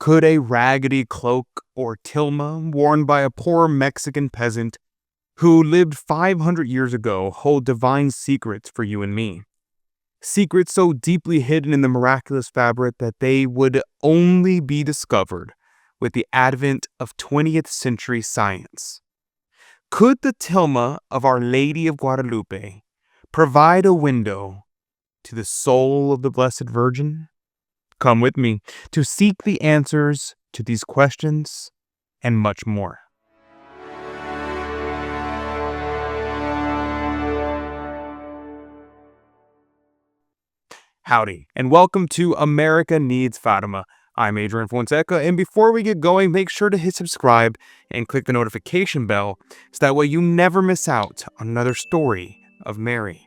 Could a raggedy cloak or tilma worn by a poor Mexican peasant who lived 500 years ago hold divine secrets for you and me? Secrets so deeply hidden in the miraculous fabric that they would only be discovered with the advent of 20th century science. Could the tilma of Our Lady of Guadalupe provide a window to the soul of the Blessed Virgin? Come with me to seek the answers to these questions and much more. Howdy, and welcome to America Needs Fatima. I'm Adrian Fonseca, and before we get going, make sure to hit subscribe and click the notification bell so that way you never miss out on another story of Mary.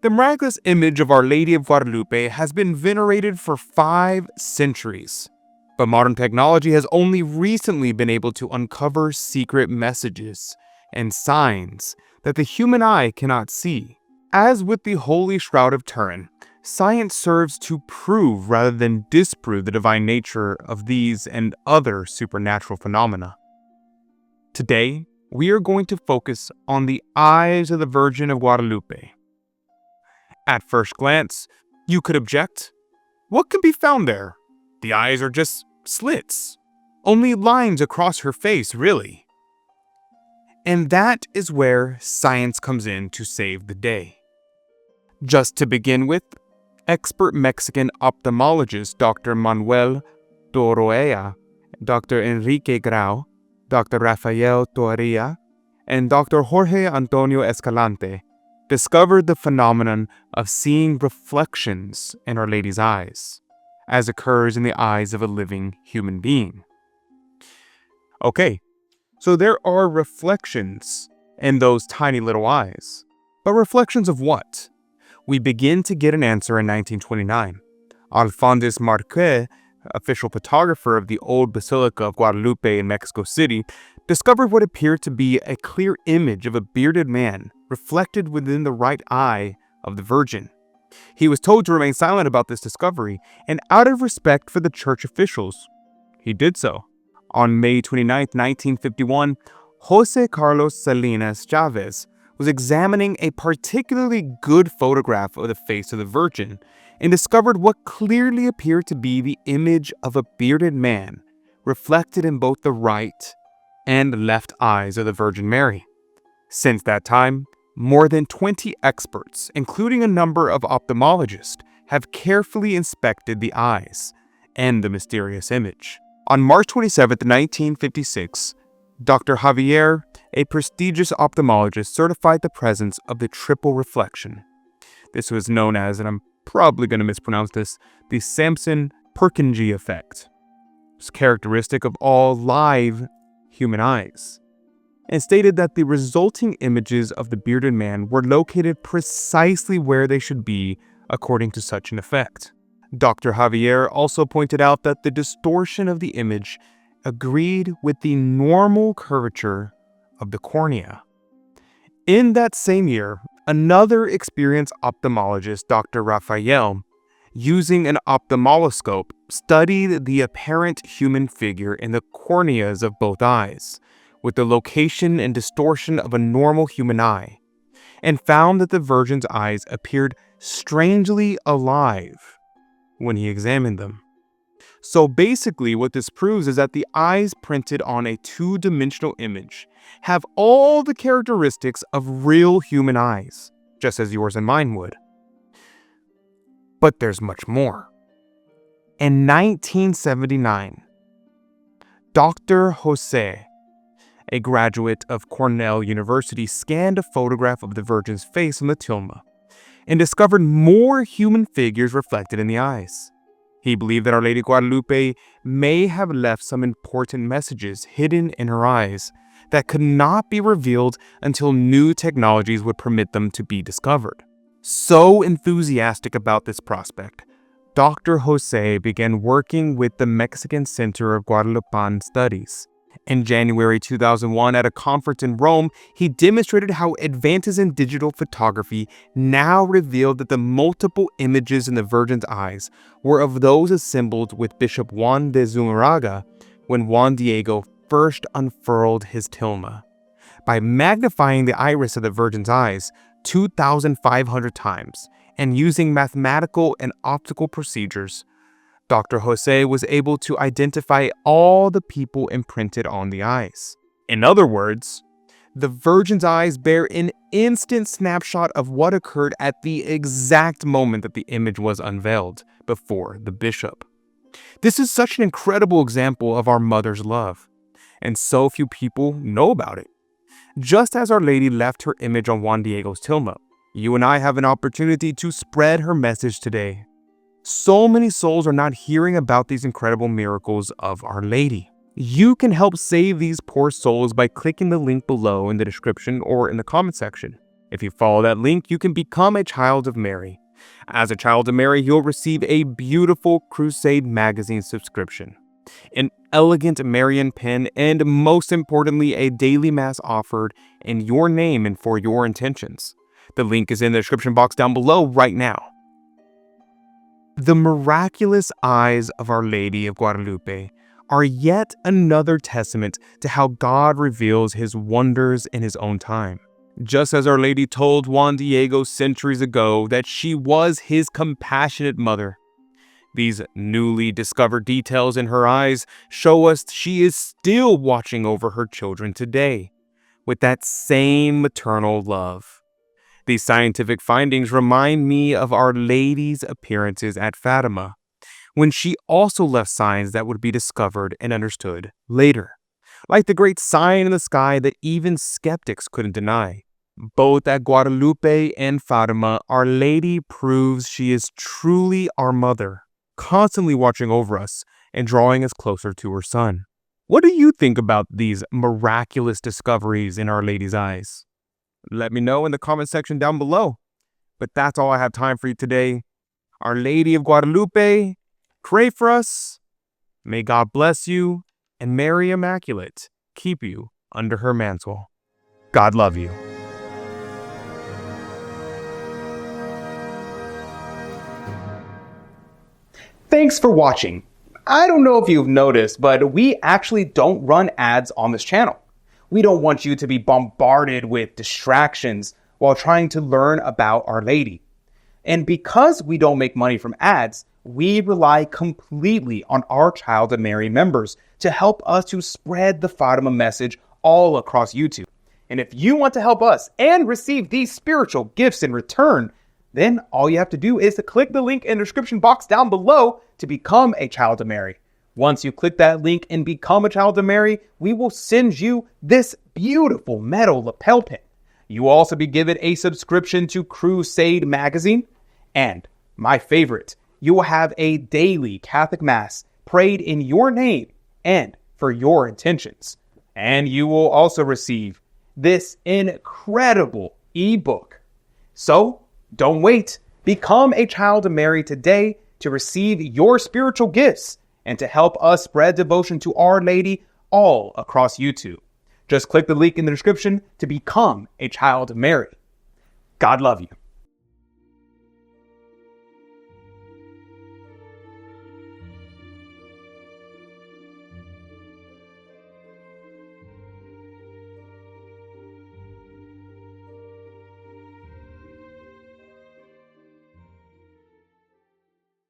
The miraculous image of Our Lady of Guadalupe has been venerated for 5 centuries, but modern technology has only recently been able to uncover secret messages and signs that the human eye cannot see. As with the Holy Shroud of Turin, science serves to prove rather than disprove the divine nature of these and other supernatural phenomena. Today, we are going to focus on the eyes of the Virgin of Guadalupe. At first glance, you could object, what can be found there? The eyes are just slits, only lines across her face, really. And that is where science comes in to save the day. Just to begin with, expert Mexican ophthalmologist Dr. Manuel Toroea, Dr. Enrique Grau, Dr. Rafael Torria, and Dr. Jorge Antonio Escalante discovered the phenomenon of seeing reflections in Our Lady's eyes, as occurs in the eyes of a living human being. Okay, so there are reflections in those tiny little eyes. But reflections of what? We begin to get an answer in 1929. Alphonsus Marquez, official photographer of the old Basilica of Guadalupe in Mexico City, discovered what appeared to be a clear image of a bearded man reflected within the right eye of the Virgin. He was told to remain silent about this discovery, and out of respect for the church officials, he did so. On May 29, 1951, Jose Carlos Salinas Chavez was examining a particularly good photograph of the face of the Virgin and discovered what clearly appeared to be the image of a bearded man reflected in both the right and left eyes of the Virgin Mary. Since that time, more than 20 experts, including a number of ophthalmologists, have carefully inspected the eyes and the mysterious image. On March 27, 1956, Dr. Javier, a prestigious ophthalmologist, certified the presence of the triple reflection. This was known as, and I'm probably going to mispronounce this, the Samson-Purkinje effect. It's characteristic of all live human eyes, and stated that the resulting images of the bearded man were located precisely where they should be according to such an effect. Dr. Javier also pointed out that the distortion of the image agreed with the normal curvature of the cornea. In that same year, another experienced ophthalmologist, Dr. Rafael, using an ophthalmoscope, studied the apparent human figure in the corneas of both eyes, with the location and distortion of a normal human eye, and found that the Virgin's eyes appeared strangely alive when he examined them. So basically what this proves is that the eyes printed on a 2-dimensional image have all the characteristics of real human eyes, just as yours and mine would. But there's much more. In 1979, Dr. Jose, a graduate of Cornell University, scanned a photograph of the Virgin's face on the tilma and discovered more human figures reflected in the eyes. He believed that Our Lady Guadalupe may have left some important messages hidden in her eyes that could not be revealed until new technologies would permit them to be discovered. So enthusiastic about this prospect, Dr. Jose began working with the Mexican Center of Guadalupan Studies In January 2001, at a conference in Rome, he demonstrated how advances in digital photography now revealed that the multiple images in the Virgin's eyes were of those assembled with Bishop Juan de Zumárraga when Juan Diego first unfurled his tilma. By magnifying the iris of the Virgin's eyes 2,500 times and using mathematical and optical procedures, Dr. Jose was able to identify all the people imprinted on the eyes. In other words, the Virgin's eyes bear an instant snapshot of what occurred at the exact moment that the image was unveiled before the bishop. This is such an incredible example of our Mother's love, and so few people know about it. Just as Our Lady left her image on Juan Diego's tilma, you and I have an opportunity to spread her message today. So many souls are not hearing about these incredible miracles of Our Lady. You can help save these poor souls by clicking the link below in the description or in the comment section. If you follow that link, you can become a Child of Mary. As a Child of Mary, you'll receive a beautiful Crusade magazine subscription, an elegant Marian pen, and most importantly, a daily mass offered in your name and for your intentions. The link is in the description box down below right now. The miraculous eyes of Our Lady of Guadalupe are yet another testament to how God reveals his wonders in his own time. Just as Our Lady told Juan Diego centuries ago that she was his compassionate mother, these newly discovered details in her eyes show us she is still watching over her children today with that same maternal love. These scientific findings remind me of Our Lady's appearances at Fatima, when she also left signs that would be discovered and understood later, like the great sign in the sky that even skeptics couldn't deny. Both at Guadalupe and Fatima, Our Lady proves she is truly our mother, constantly watching over us and drawing us closer to her Son. What do you think about these miraculous discoveries in Our Lady's eyes? Let me know in the comment section down below. But that's all I have time for you today. Our Lady of Guadalupe, pray for us. May God bless you, and Mary Immaculate keep you under her mantle. God love you. Thanks for watching. I don't know if you've noticed, but we actually don't run ads on this channel. We don't want you to be bombarded with distractions while trying to learn about Our Lady. And because we don't make money from ads, we rely completely on our Child of Mary members to help us to spread the Fatima message all across YouTube. And if you want to help us and receive these spiritual gifts in return, then all you have to do is to click the link in the description box down below to become a Child of Mary. Once you click that link and become a Child of Mary, we will send you this beautiful metal lapel pin. You will also be given a subscription to Crusade magazine. And my favorite, you will have a daily Catholic Mass prayed in your name and for your intentions. And you will also receive this incredible ebook. So don't wait. Become a Child of Mary today to receive your spiritual gifts and to help us spread devotion to Our Lady all across YouTube. Just click the link in the description to become a Child of Mary. God love you.